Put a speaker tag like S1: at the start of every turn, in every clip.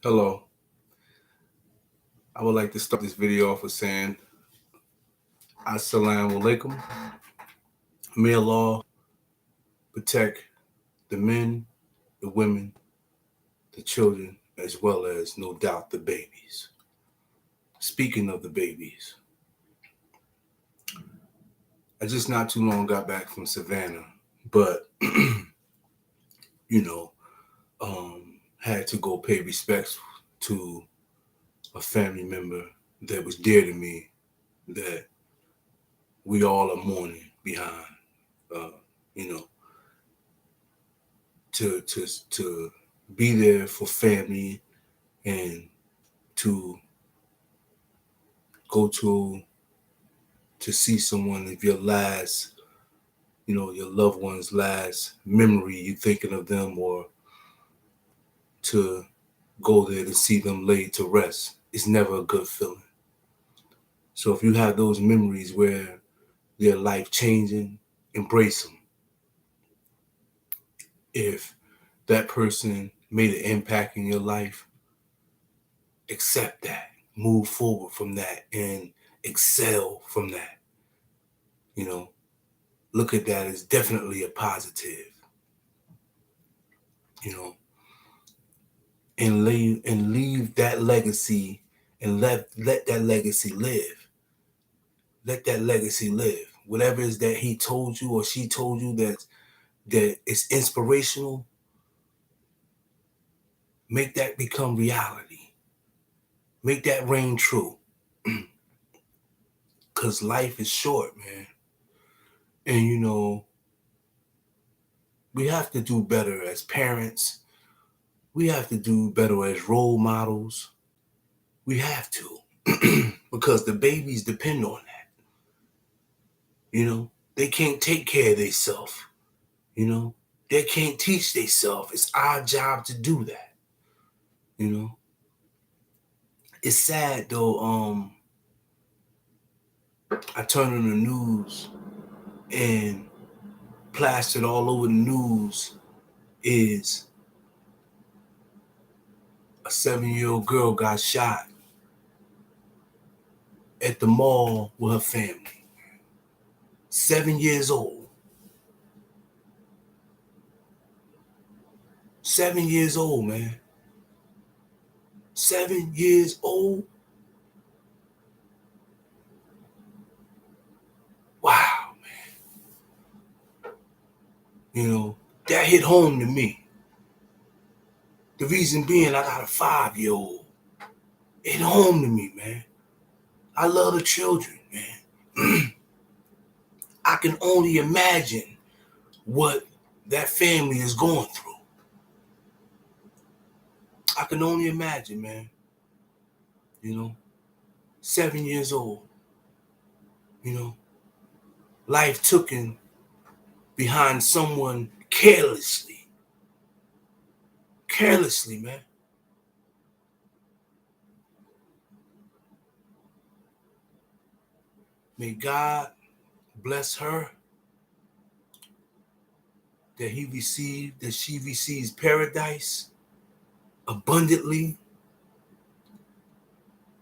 S1: Hello. I would like to start this video off with saying Assalamu alaikum. May Allah protect the men, the women, the children, as well as, no doubt, the babies. Speaking of the babies, I just not too long got back from Savannah, but, you know, had to go pay respects to a family member that was dear to me that we all are mourning behind. Uh, you know, to be there for family and to go to see someone of your last, your loved one's last memory, you thinking of them, or to go there to see them laid to rest. It's never a good feeling. So if you have those memories where they're life changing, embrace them. If that person made an impact in your life, accept that, move forward from that, and excel from that. Look at that as definitely a positive, you know, and leave that legacy and let that legacy live. Let that legacy live. Whatever it is that he told you or she told you that is inspirational, make that become reality. Make that reign true. Cause life is short, man. And we have to do better as parents. We have to do better as role models. We have to. Because the babies depend on that. They can't take care of themselves. They can't teach themselves. It's our job to do that. You know, it's sad though. I turn on the news and plastered all over the news is a 7-year-old girl got shot at the mall with her family. 7 years old. 7 years old, man. 7 years old. Wow, man. That hit home to me. The reason being, I got a 5-year-old. It hit home to me, man. I love the children, man. I can only imagine what that family is going through. I can only imagine, man. 7 years old. Life taken behind someone carelessly. Carelessly, man. May God bless her, that she receives paradise abundantly.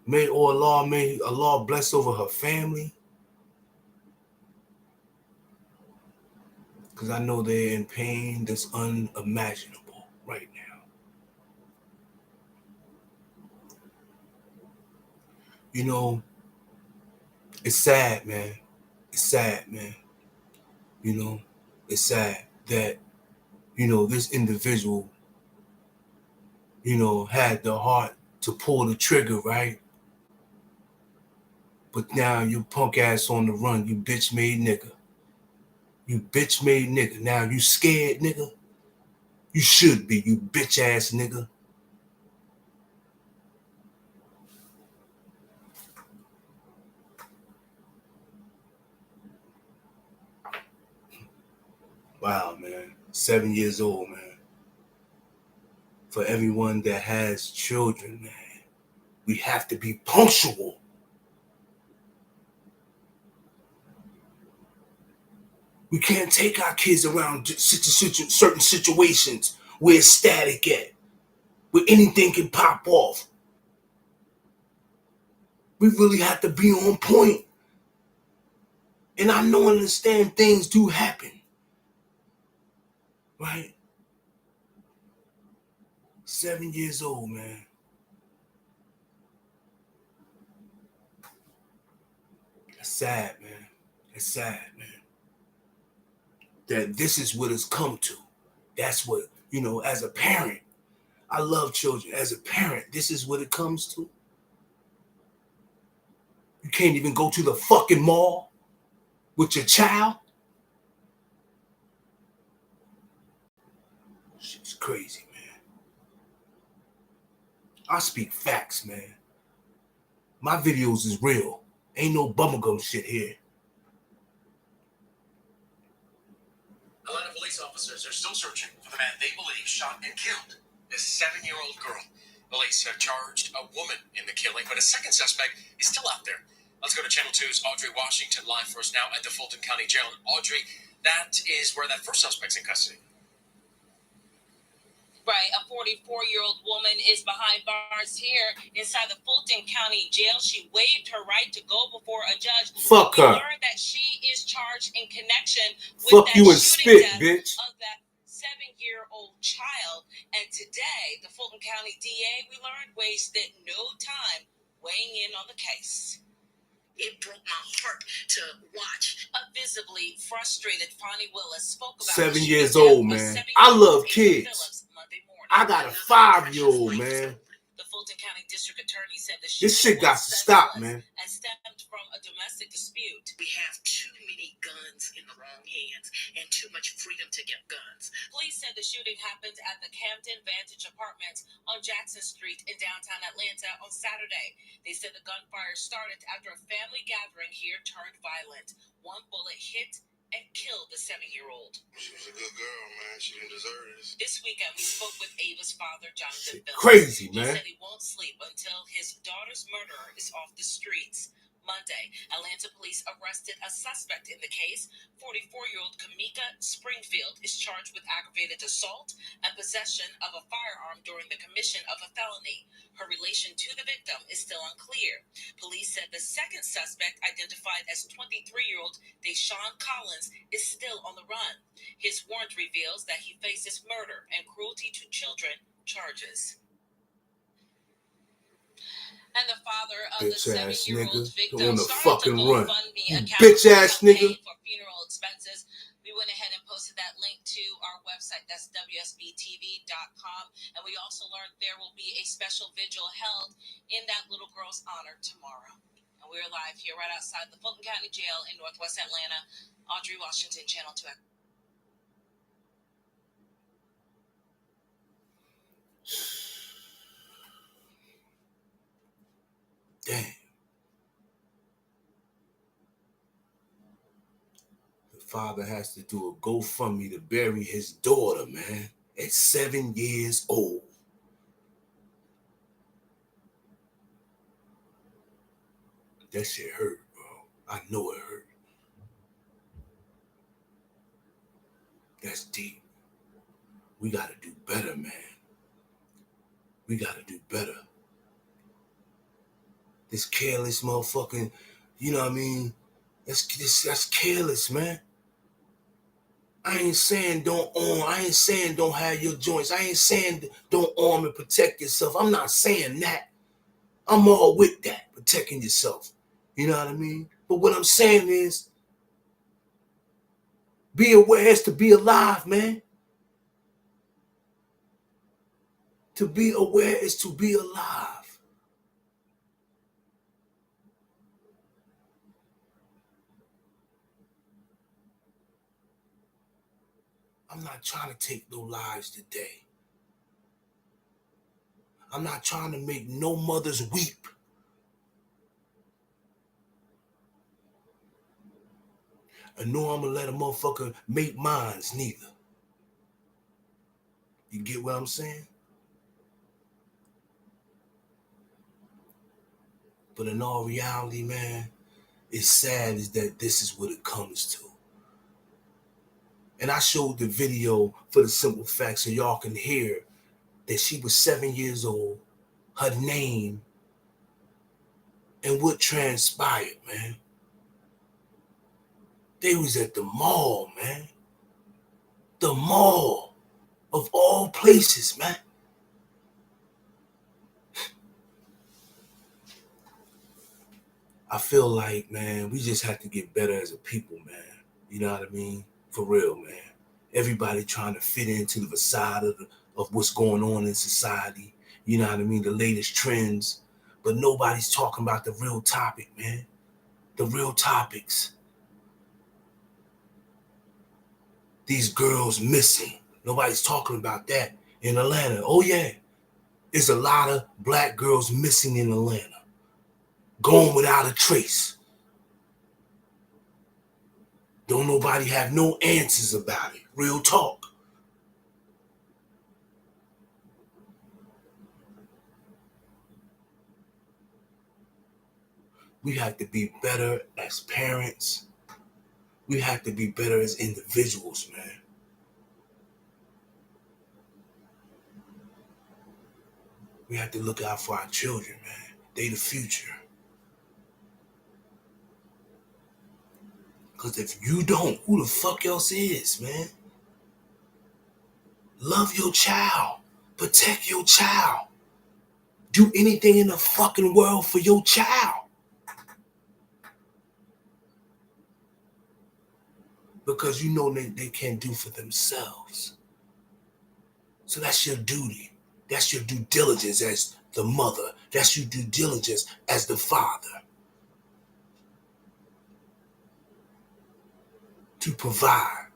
S1: May Allah bless over her family. Because I know they're in pain that's unimaginable right now. It's sad, man. It's sad, man. It's sad that, this individual, had the heart to pull the trigger, right? But now you punk ass on the run, you bitch made nigga. You bitch made nigga. Now you scared, nigga? You should be, you bitch ass nigga. Wow, man. 7 years old, man. For everyone that has children, man, we have to be punctual. We can't take our kids around certain situations where it's static at, where anything can pop off. We really have to be on point. And I know and understand things do happen. Right? 7 years old, man. That's sad, man. That's sad, man. That this is what it's come to. That's what, as a parent, I love children. As a parent, this is what it comes to. You can't even go to the fucking mall with your child. Shit's crazy, man. I speak facts, man. My videos is real. Ain't no bubblegum shit here.
S2: Atlanta police officers are still searching for the man they believe shot and killed this 7-year-old girl. Police have charged a woman in the killing, but a second suspect is still out there. Let's go to Channel 2's Audrey Washington live for us now at the Fulton County Jail. Audrey, that is where that first suspect's in custody.
S3: Right, a 44-year-old woman is behind bars here inside the Fulton County Jail. She waived her right to go before a judge.
S1: Fuck her.
S3: We learned that she is charged in connection with
S1: Fuck
S3: that
S1: you and
S3: shooting
S1: spit,
S3: death
S1: bitch.
S3: of that 7-year-old child. And today, the Fulton County DA, we learned, wasted no time weighing in on the case. It broke my heart to watch. A visibly frustrated Fonnie Willis spoke about
S1: 7 years old, man. I love kids. I got a 5-year-old, man.
S3: The Fulton County District Attorney said the
S1: this shit got to stop, man.
S3: And stemmed from a domestic dispute.
S4: We have too many guns in the wrong hands and too much freedom to get guns.
S3: Police said the shooting happened at the Camden Vantage Apartments on Jackson Street in downtown Atlanta on Saturday. They said the gunfire started after a family gathering here turned violent. One bullet hit and killed the 7-year-old.
S5: She was a good girl, man. She didn't deserve this.
S3: This weekend, we spoke with Ava's father, Jonathan Phillips.
S1: Crazy, man.
S3: He said he won't sleep until his daughter's murderer is off the streets. Monday, Atlanta police arrested a suspect in the case. 44-year-old Kamika Springfield is charged with aggravated assault and possession of a firearm during the commission of a felony. Her relation to the victim is still unclear. Police said the second suspect, identified as 23-year-old Deshaun Collins, is still on the run. His warrant reveals that he faces murder and cruelty to children charges. And the father of the 7-year-old victim started to GoFundMe account
S1: bitch-ass nigga.
S3: for funeral expenses. We went ahead and posted that link to our website. That's WSBTV.com. And we also learned there will be a special vigil held in that little girl's honor tomorrow. And we're live here right outside the Fulton County Jail in Northwest Atlanta. Audrey Washington, Channel 2.
S1: Damn. The father has to do a GoFundMe to bury his daughter, man, at 7 years old. That shit hurt, bro. I know it hurt. That's deep. We gotta do better, man. We gotta do better. This careless motherfucking, you know what I mean? That's careless, man. I ain't saying don't arm. I ain't saying don't have your joints. I ain't saying don't arm and protect yourself. I'm not saying that. I'm all with that, protecting yourself. You know what I mean? But what I'm saying is, be aware is to be alive, man. To be aware is to be alive. I'm not trying to take no lives today. I'm not trying to make no mothers weep. And nor I'm gonna let a motherfucker make mines neither. You get what I'm saying? But in all reality, man, it's sad is that this is what it comes to. And I showed the video for the simple fact so y'all can hear that she was 7 years old, her name, and what transpired, man. They was at the mall, man. The mall of all places, man. I feel like, man, we just have to get better as a people, man. You know what I mean? For real, man. Everybody trying to fit into the facade of what's going on in society. You know what I mean? The latest trends. But nobody's talking about the real topic, man. The real topics. These girls missing. Nobody's talking about that in Atlanta. Oh, yeah. There's a lot of black girls missing in Atlanta. Going without a trace. Don't nobody have no answers about it. Real talk. We have to be better as parents. We have to be better as individuals, man. We have to look out for our children, man. They the future. Because if you don't, who the fuck else is, man? Love your child. Protect your child. Do anything in the fucking world for your child. Because you know they can't do for themselves. So that's your duty. That's your due diligence as the mother. That's your due diligence as the father. To provide.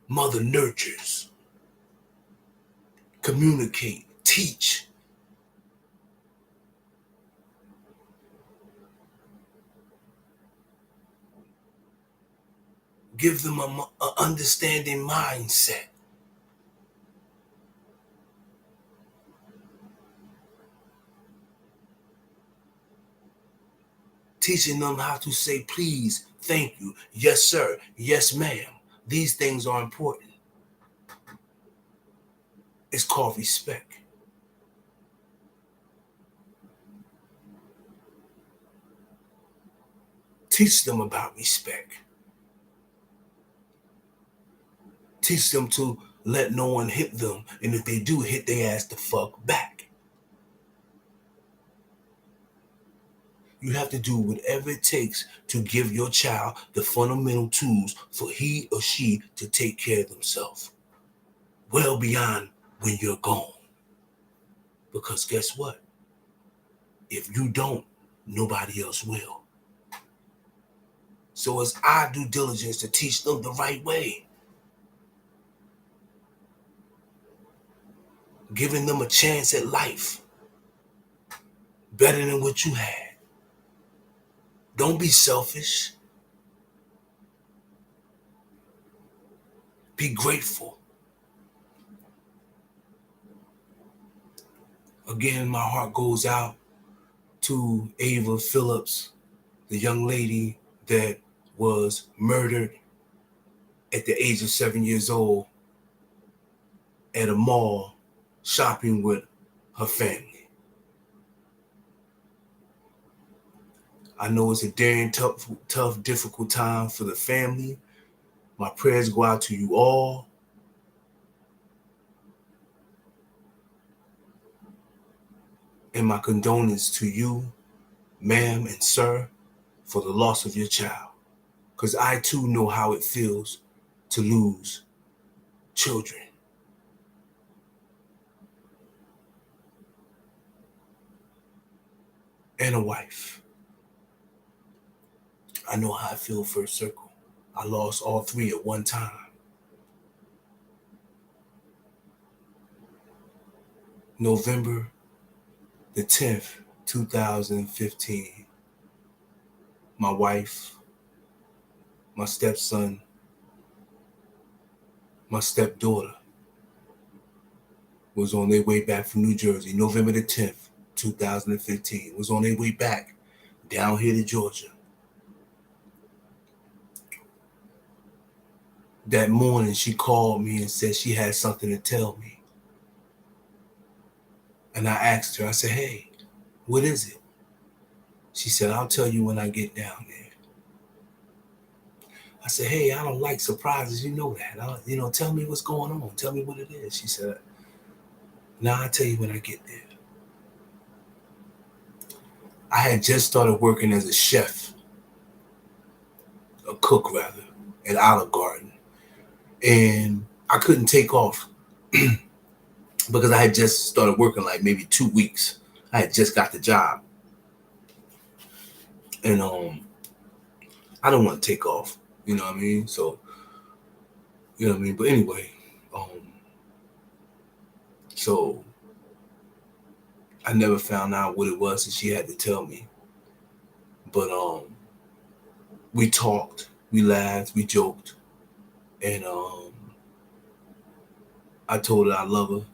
S1: Mother nurtures. Communicate. Teach. Give them an understanding mindset. Teaching them how to say please, thank you, yes sir, yes ma'am. These things are important. It's called respect. Teach them about respect. Teach them to let no one hit them, and if they do, hit their ass the fuck back. You have to do whatever it takes to give your child the fundamental tools for he or she to take care of themselves. Well beyond when you're gone. Because guess what? If you don't, nobody else will. So it's our due diligence to teach them the right way. Giving them a chance at life. Better than what you had. Don't be selfish. Be grateful. Again, my heart goes out to Ava Phillips, the young lady that was murdered at the age of 7 years old at a mall shopping with her family. I know it's a daring, tough, difficult time for the family. My prayers go out to you all. And my condolences to you, ma'am and sir, for the loss of your child. Because I too know how it feels to lose children. And a wife. I know how I feel First Circle. I lost all three at one time. November the 10th, 2015. My wife, my stepson, my stepdaughter was on their way back from New Jersey. November the 10th, 2015. Was on their way back down here to Georgia. That morning, she called me and said she had something to tell me. And I asked her, I said, hey, what is it? She said, I'll tell you when I get down there. I said, hey, I don't like surprises. You know that. Tell me what's going on. Tell me what it is. She said, nah, I'll tell you when I get there. I had just started working as a chef, a cook rather, at Olive Garden. And I couldn't take off because I had just started working like maybe 2 weeks. I had just got the job. And I don't want to take off. You know what I mean? So, you know what I mean? But anyway, so I never found out what it was, and she had to tell me. But we talked, we laughed, we joked, and I told her I love her.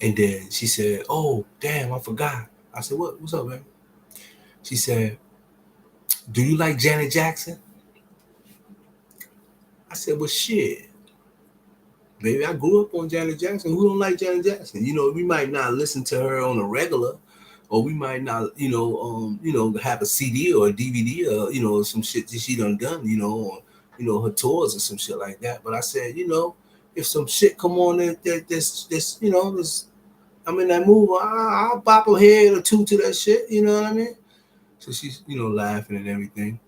S1: And then she said, oh, damn, I forgot. I said, what's up, man? She said, do you like Janet Jackson? I said, well, shit. Baby, I grew up on Janet Jackson. Who don't like Janet Jackson? We might not listen to her on a regular, or we might not, have a CD or a DVD or, some shit that she done, or, her tours or some shit like that. But I said, if some shit come on this, I'm in that mood, I'll bop a head or two to that shit, you know what I mean? So she's, laughing and everything.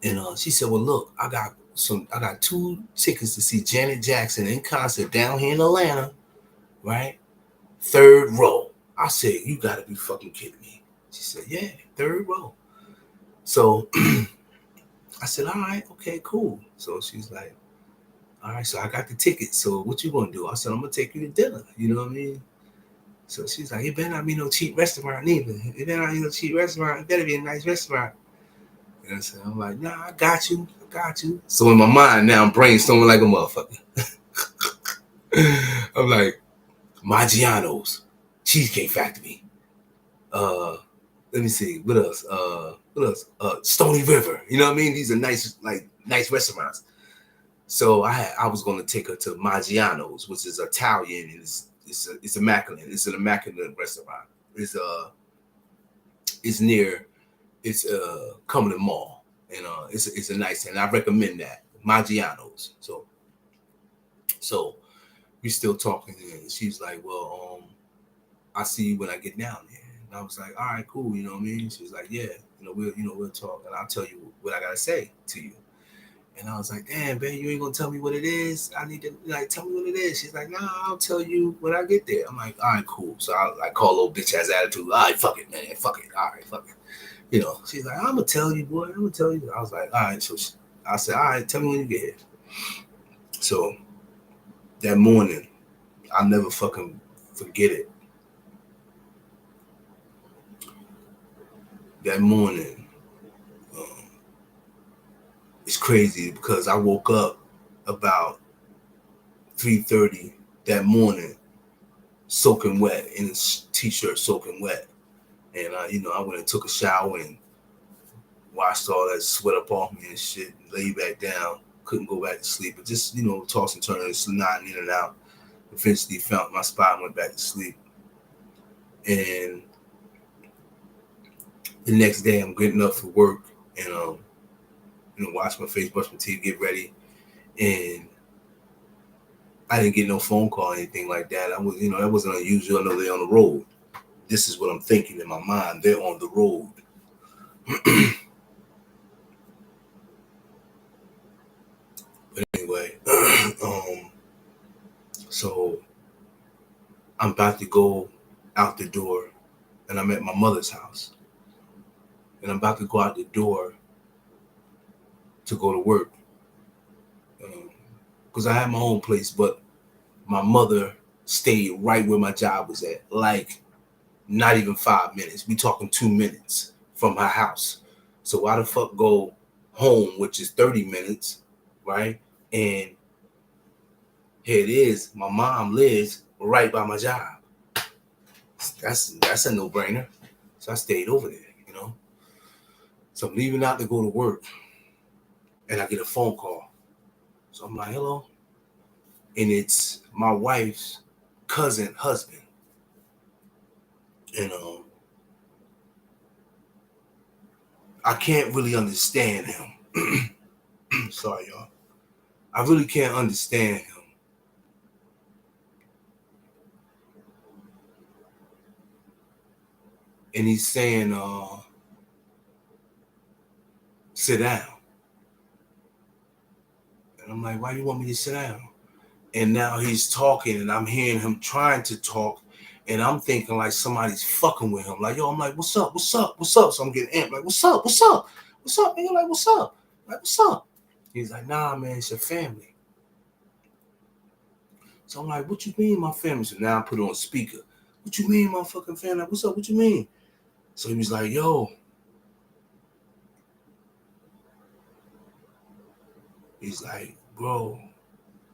S1: And she said, well, look, I got 2 tickets to see Janet Jackson in concert down here in Atlanta, right? 3rd row. I said, you gotta be fucking kidding me. She said, yeah, 3rd row. So I said, all right, okay, cool. So she's like, all right, so I got the ticket. So what you gonna do? I said, I'm gonna take you to dinner. You know what I mean? So she's like, it better not be no cheap restaurant neither. It better not be no cheap restaurant. It better be a nice restaurant. And so I'm like, nah, I got you. So in my mind now, I'm brainstorming like a motherfucker. I'm like, Maggiano's, Cheesecake Factory. Let me see, what else? Stony River. You know what I mean? These are nice restaurants. So I was going to take her to Maggiano's, which is Italian, and it's immaculate. It's an immaculate restaurant. It's near Cumberland Mall, and it's a nice, and I recommend that Maggiano's. So we still talking, and she's like, well, I'll see you when I get down there. And I was like, all right, cool, you know what I mean? She was like, yeah, we'll talk, and I'll tell you what I gotta say to you. And I was like, damn, babe, you ain't gonna tell me what it is? I need to tell me what it is. She's like, nah, I'll tell you when I get there. I'm like, all right, cool. So I call little bitch ass attitude. All right, fuck it, man, fuck it. All right, fuck it. She's like, I'm gonna tell you, boy. I'm gonna tell you. I was like, all right. So I said, all right, tell me when you get here. So that morning, I'll never fucking forget it. That morning, it's crazy because I woke up about 3:30 that morning, soaking wet, in a t-shirt soaking wet. And I went and took a shower and washed all that sweat up off me and shit, and lay back down. Couldn't go back to sleep, but just, toss and turn and nodding in and out. Eventually found my spot and went back to sleep. And the next day I'm getting up for work and wash my face, brush my teeth, get ready. And I didn't get no phone call or anything like that. That wasn't unusual. I know they're on the road. This is what I'm thinking in my mind. They're on the road. But anyway, so I'm about to go out the door, and I'm at my mother's house. And I'm about to go out the door to go to work. Because I had my own place, but my mother stayed right where my job was at. Like, not even 5 minutes. We talking 2 minutes from her house. So why the fuck go home, which is 30 minutes, right? And here it is. My mom lives right by my job. That's a no-brainer. So I stayed over there, So I'm leaving out to go to work, and I get a phone call. So I'm like, hello. And it's my wife's cousin husband. And I can't really understand him. Sorry, y'all. I really can't understand him. And he's saying, sit down. And I'm like, why do you want me to sit down? And now he's talking, and I'm hearing him trying to talk, and I'm thinking like somebody's fucking with him. Like, yo, I'm like, what's up? What's up? What's up? So I'm getting amped. Like, what's up? What's up? What's up? And you're like, what's up? Like, what's up? He's like, nah, man, it's your family. So I'm like, what you mean, my family? So now I put it on speaker. What you mean, my fucking family? Like, what's up? What you mean? So he was like, yo. He's like, bro,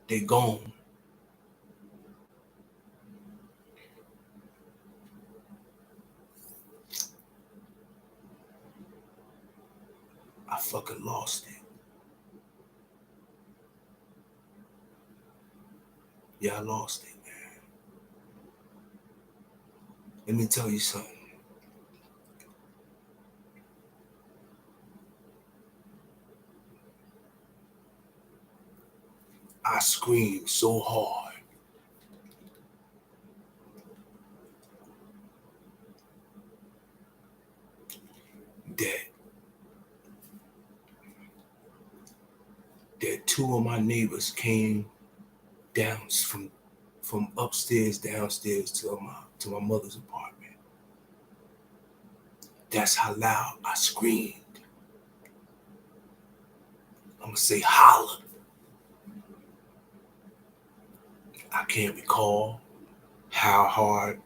S1: they gone. I fucking lost it. Yeah, I lost it, man. Let me tell you something. I screamed so hard that two of my neighbors came down from upstairs downstairs to my mother's apartment. That's how loud I screamed. I'm gonna say holler. I can't recall how hard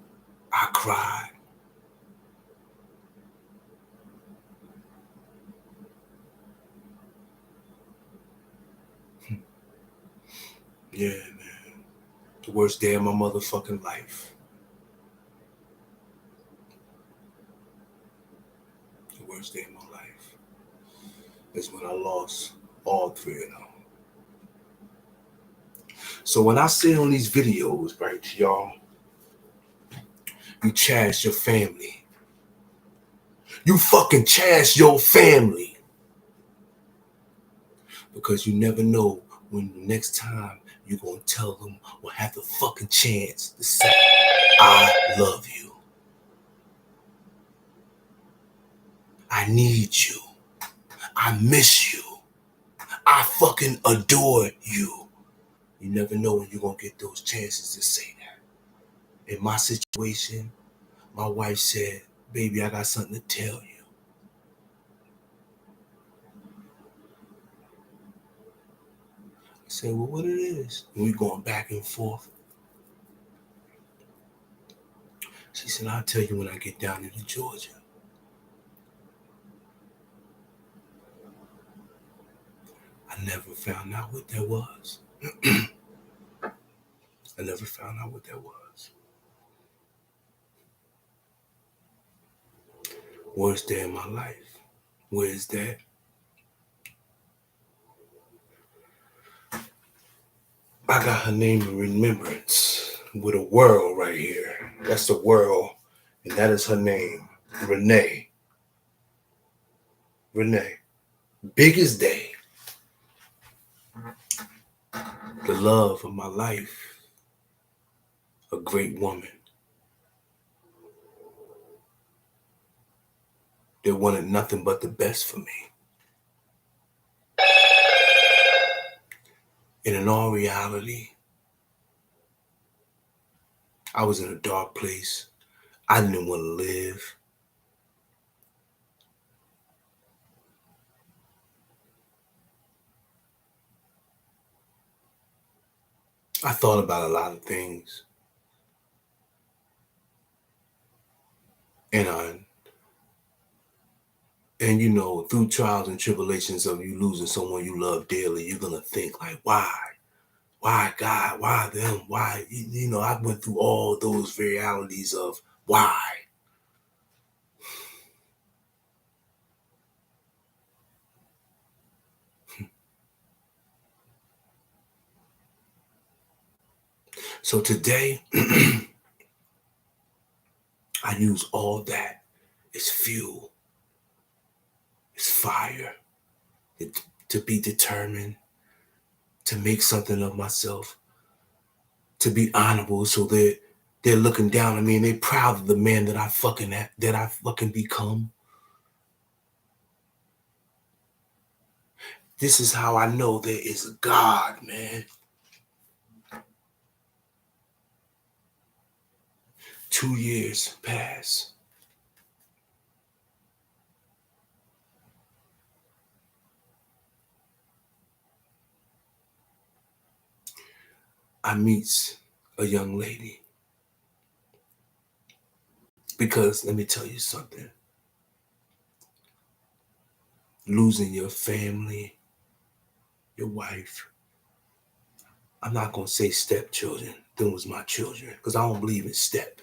S1: I cried. Yeah, man. The worst day of my motherfucking life. The worst day of my life is when I lost all three of them. So when I say on these videos, right, y'all, you trash your family. You fucking trash your family. Because you never know when the next time you're going to tell them or have the fucking chance to say, I love you. I need you. I miss you. I fucking adore you. You never know when you're going to get those chances to say that. In my situation, my wife said, baby, I got something to tell you. I said, well, what it is? And we going back and forth. She said, I'll tell you when I get down into Georgia. I never found out what that was. I never found out what that was. Worst day of my life. Where is that? I got her name in remembrance with a world right here. That's the world, and that is her name, Renee. Renee. Biggest day. The love of my life. A great woman. That wanted nothing but the best for me. And in all reality, I was in a dark place. I didn't want to live. I thought about a lot of things. And you know, through trials and tribulations of you losing someone you love dearly, you're gonna think like, why? Why God? Why them? Why? You know, I went through all those realities of why. So today, I use all that as fuel, as fire, to be determined, to make something of myself, to be honorable, so that they're looking down on me and they're proud of the man that I fucking become. This is how I know there is a God, man. 2 years pass. I meet a young lady. Because let me tell you something. Losing your family, your wife. I'm not gonna say stepchildren. Them was my children. Because I don't believe in step.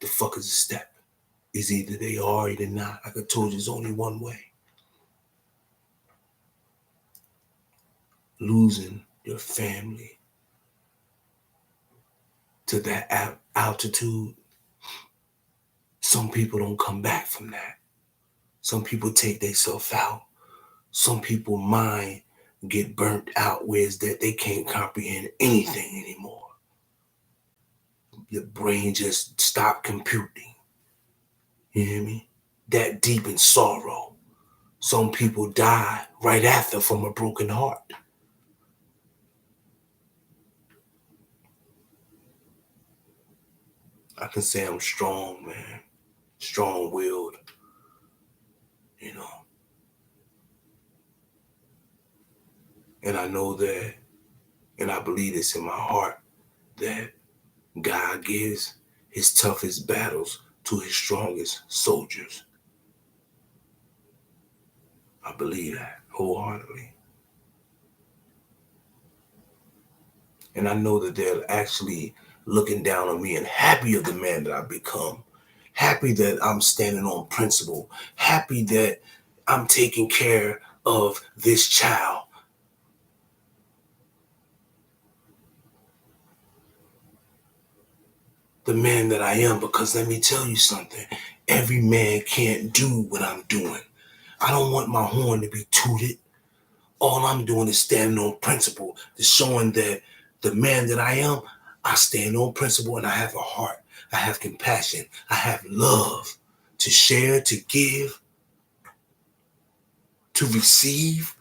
S1: The fuck is a step? Is either they are or they're not. Like I told you, there's only one way. Losing your family to that altitude. Some people don't come back from that. Some people take themselves out. Some people mind get burnt out, whereas that they can't comprehend anything anymore. Your brain just stopped computing. You hear me? That deep in sorrow. Some people die right after from a broken heart. I can say I'm strong, man. Strong-willed, you know. And I know that, and I believe this in my heart, that God gives his toughest battles to his strongest soldiers. I believe that wholeheartedly. And I know that they're actually looking down on me and happy of the man that I've become. Happy that I'm standing on principle. Happy that I'm taking care of this child. The man that I am, because let me tell you something. Every man can't do what I'm doing. I don't want my horn to be tooted. All I'm doing is standing on principle, to showing that the man that I am, I stand on principle and I have a heart. I have compassion. I have love to share, to give, to receive.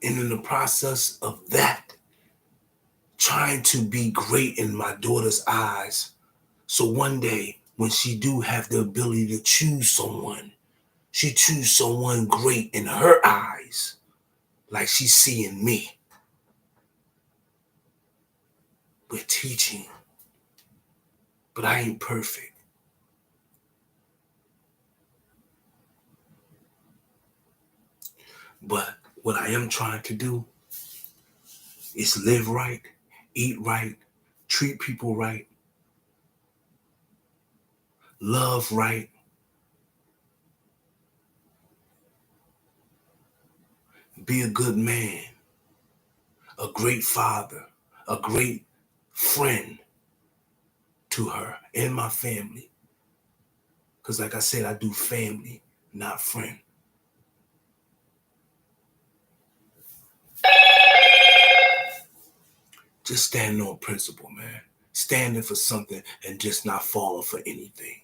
S1: And in the process of that, trying to be great in my daughter's eyes. So one day, when she do have the ability to choose someone, she choose someone great in her eyes, like she's seeing me. We're teaching, but I ain't perfect. But what I am trying to do is live right, eat right, treat people right, love right, be a good man, a great father, a great friend to her and my family. Because like I said, I do family, not friend. Just standing on principle, man. Standing for something and just not falling for anything.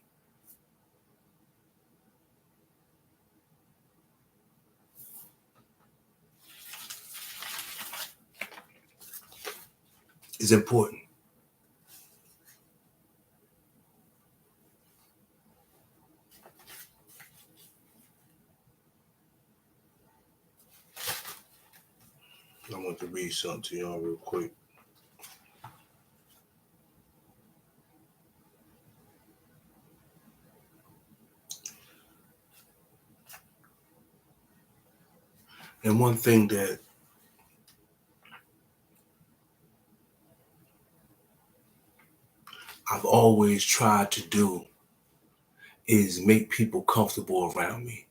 S1: It's important. I want to read something to y'all real quick. And one thing that I've always tried to do is make people comfortable around me.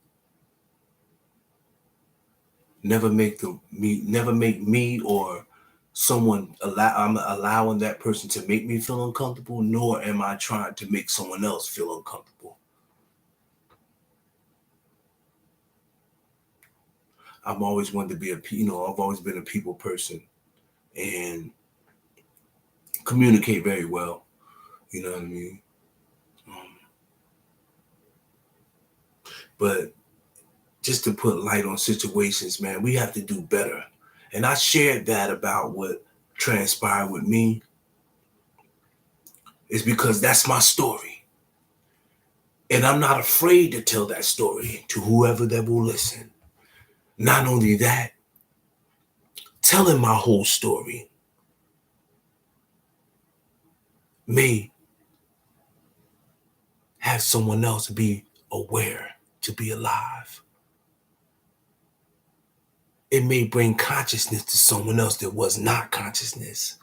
S1: never make me or someone I'm allowing that person to make me feel uncomfortable, nor am I trying to make someone else feel uncomfortable. I've always wanted to be I've always been a people person and communicate very well. You know what I mean? But just to put light on situations, man, we have to do better. And I shared that about what transpired with me is because that's my story. And I'm not afraid to tell that story to whoever that will listen. Not only that, telling my whole story may have someone else be aware to be alive. It may bring consciousness to someone else that was not consciousness.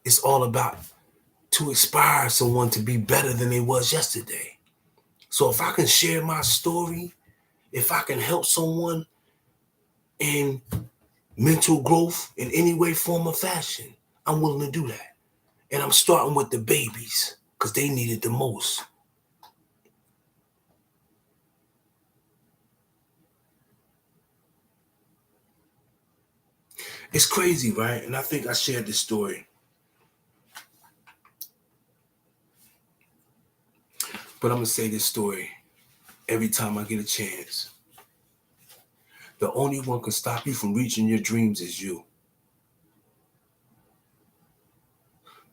S1: It's all about to inspire someone to be better than they was yesterday. So if I can share my story, if I can help someone in mental growth in any way, form, or fashion, I'm willing to do that. And I'm starting with the babies because they need it the most. It's crazy, right? And I think I shared this story. But I'm going to say this story every time I get a chance. The only one can stop you from reaching your dreams is you.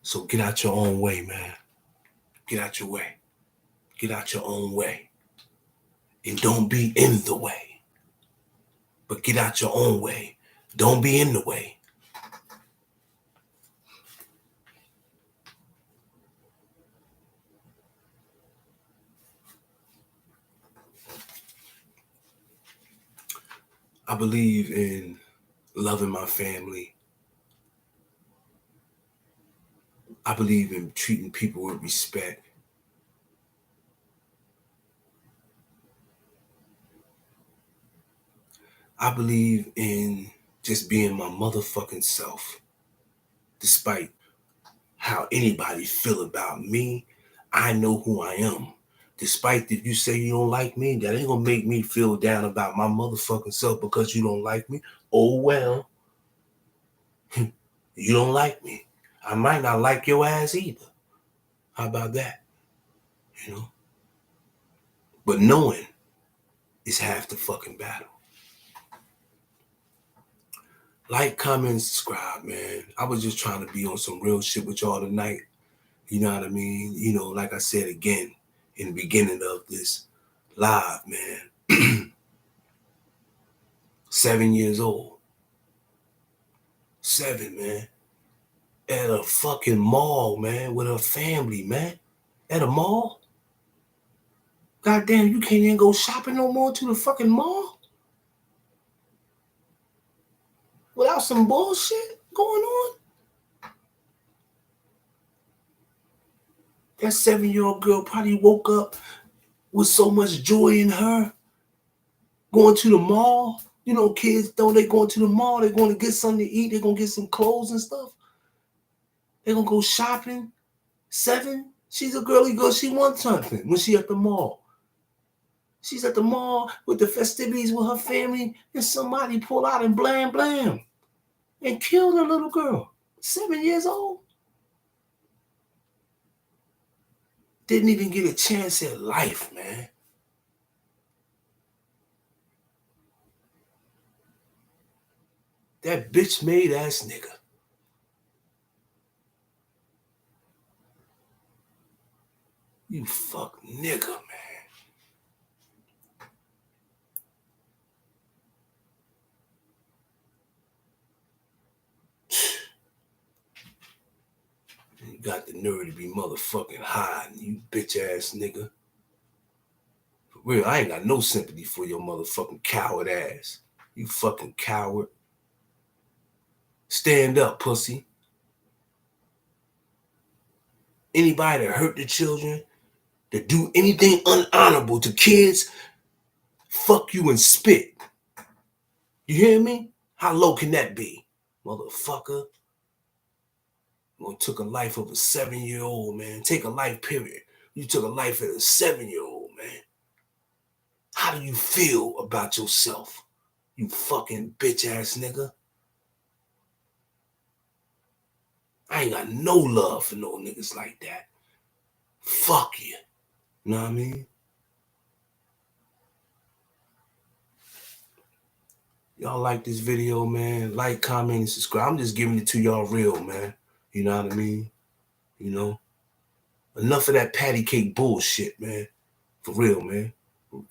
S1: So get out your own way, man. Get out your way. Get out your own way. And don't be in the way. But get out your own way. Don't be in the way. I believe in loving my family. I believe in treating people with respect. I believe in just being my motherfucking self. Despite how anybody feel about me, I know who I am. Despite if you say you don't like me, that ain't gonna make me feel down about my motherfucking self because you don't like me. Oh well. You don't like me. I might not like your ass either. How about that? You know? But knowing is half the fucking battle. Like, comment, subscribe, man. I was just trying to be on some real shit with y'all tonight. You know what I mean? You know, like I said again in the beginning of this live, man. 7 years old. 7, man. At a fucking mall, man, with her family, man. At a mall? Goddamn, you can't even go shopping no more to the fucking mall? Without some bullshit going on? That 7-year-old girl probably woke up with so much joy in her going to the mall. You know, kids, though, they going to the mall, they're going to get something to eat, they're going to get some clothes and stuff. They're going to go shopping. 7, she's a girly girl. She wants something when she at the mall. She's at the mall with the festivities with her family, and somebody pull out and blam, blam, and kill the little girl. 7 years old. Didn't even get a chance at life, man. That bitch made ass nigga. You fuck nigga, man. You got the nerve to be motherfucking high, you bitch ass nigga. For real, I ain't got no sympathy for your motherfucking coward ass. You fucking coward. Stand up, pussy. Anybody that hurt the children, that do anything unhonorable to kids, fuck you and spit. You hear me? How low can that be, motherfucker? You took a life of a 7-year-old, man. Take a life, period. You took a life of a 7-year-old, man. How do you feel about yourself, you fucking bitch-ass nigga? I ain't got no love for no niggas like that. Fuck you. You know what I mean? Y'all like this video, man? Like, comment, and subscribe. I'm just giving it to y'all real, man. You know what I mean? You know? Enough of that patty cake bullshit, man. For real, man.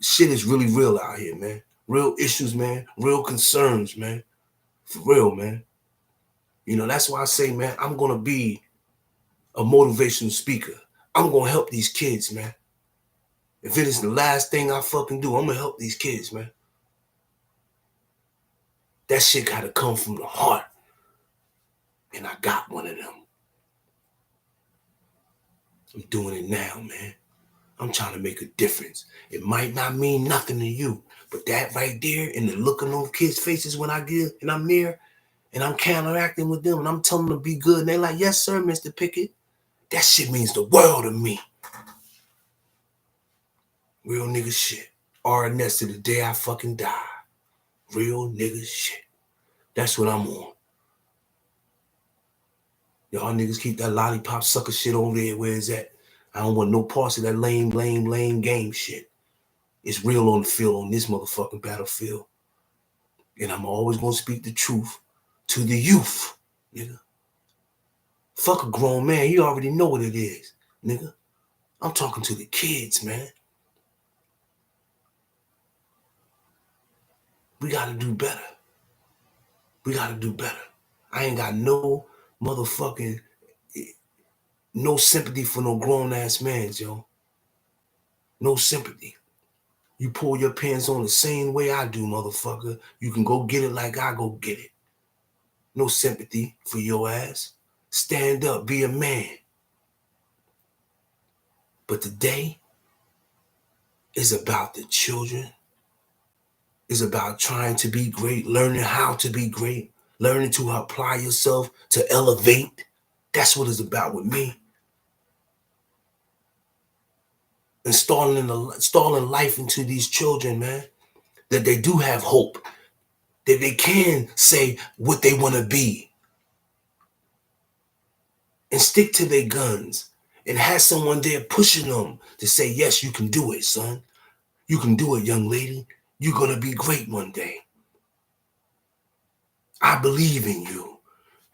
S1: Shit is really real out here, man. Real issues, man. Real concerns, man. For real, man. You know, that's why I say, man, I'm going to be a motivational speaker. I'm going to help these kids, man. If it is the last thing I fucking do, I'm going to help these kids, man. That shit got to come from the heart. And I got one of them. I'm doing it now, man. I'm trying to make a difference. It might not mean nothing to you, but that right there in the look on those kids' faces when I get and I'm near and I'm counteracting with them and I'm telling them to be good and they're like, yes, sir, Mr. Pickett. That shit means the world to me. Real nigga shit. RNS to the day I fucking die. Real nigga shit. That's what I'm on. Y'all niggas keep that lollipop sucker shit over there where it's at. I don't want no parts of that lame game shit. It's real on the field, on this motherfucking battlefield. And I'm always gonna speak the truth to the youth, nigga. Fuck a grown man, you already know what it is, nigga. I'm talking to the kids, man. We gotta do better. We gotta do better. I ain't got no motherfucking, no sympathy for no grown-ass mans, yo. No sympathy. You pull your pants on the same way I do, motherfucker. You can go get it like I go get it. No sympathy for your ass. Stand up, be a man. But today is about the children. It's about trying to be great, learning how to be great, learning to apply yourself to elevate. That's what it's about with me. Installing life into these children, man. That they do have hope. That they can say what they want to be. And stick to their guns. And have someone there pushing them to say, yes, you can do it, son. You can do it, young lady. You're going to be great one day. I believe in you.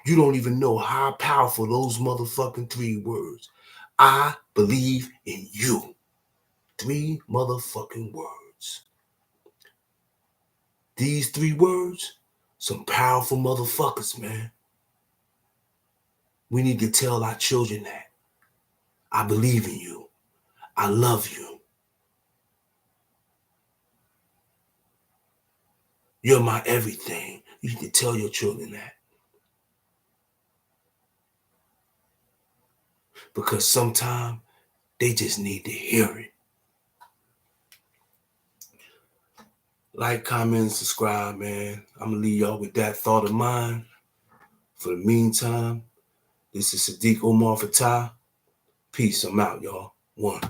S1: You don't even know how powerful those motherfucking 3 words. I believe in you. 3 motherfucking words. These 3 words, some powerful motherfuckers, man. We need to tell our children that. I believe in you. I love you. You're my everything. You need to tell your children that. Because sometimes they just need to hear it. Like, comment, subscribe, man. I'm going to leave y'all with that thought of mine. For the meantime, this is Sadiq Omar Fatah. Peace. I'm out, y'all. 1.